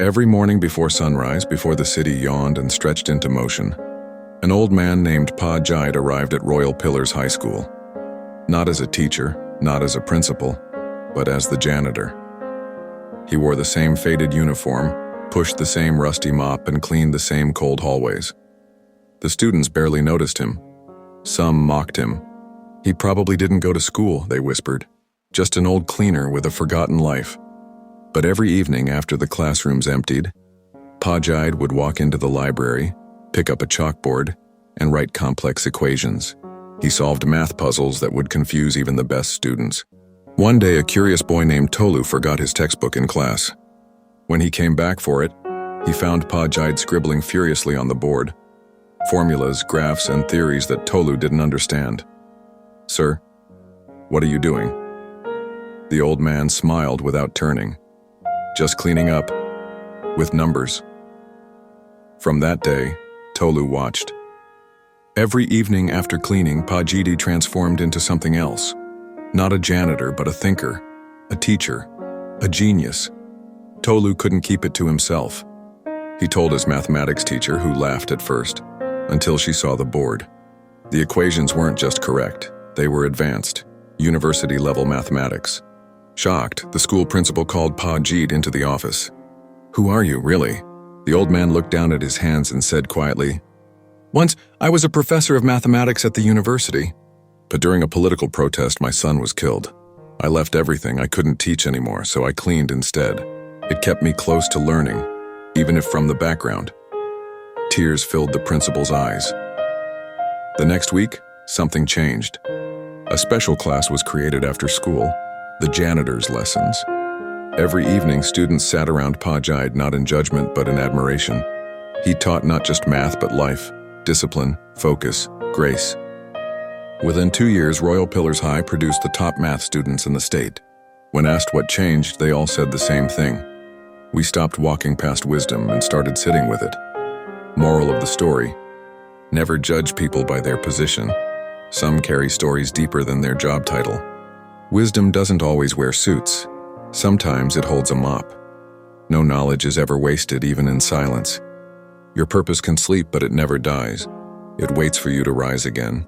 Every morning before sunrise, before the city yawned and stretched into motion, an old man named Pa Jide arrived at Royal Pillars High School. Not as a teacher, not as a principal, but as the janitor. He wore the same faded uniform, pushed the same rusty mop, and cleaned the same cold hallways. The students barely noticed him. Some mocked him. He probably didn't go to school, they whispered. Just an old cleaner with a forgotten life. But every evening after the classrooms emptied, Pa Jide would walk into the library, pick up a chalkboard, and write complex equations. He solved math puzzles that would confuse even the best students. One day, a curious boy named Tolu forgot his textbook in class. When he came back for it, he found Pa Jide scribbling furiously on the board. Formulas, graphs, and theories that Tolu didn't understand. "Sir, what are you doing?" The old man smiled without turning. "Just cleaning up, with numbers." From that day, Tolu watched. Every evening after cleaning, Pa Jide transformed into something else. Not a janitor, but a thinker, a teacher, a genius. Tolu couldn't keep it to himself. He told his mathematics teacher, who laughed at first, until she saw the board. The equations weren't just correct, they were advanced, university-level mathematics. Shocked, the school principal called Pa Jide into the office. "Who are you, really?" The old man looked down at his hands and said quietly, "Once, I was a professor of mathematics at the university. But during a political protest, my son was killed. I left everything. I couldn't teach anymore, so I cleaned instead. It kept me close to learning, even if from the background." Tears filled the principal's eyes. The next week, something changed. A special class was created after school, the janitor's lessons. Every evening, students sat around Pa Jide, not in judgment, but in admiration. He taught not just math, but life, discipline, focus, grace. Within 2 years, Royal Pillars High produced the top math students in the state. When asked what changed, they all said the same thing. "We stopped walking past wisdom and started sitting with it." Moral of the story: never judge people by their position. Some carry stories deeper than their job title. Wisdom doesn't always wear suits. Sometimes it holds a mop. No knowledge is ever wasted, even in silence. Your purpose can sleep, but it never dies. It waits for you to rise again.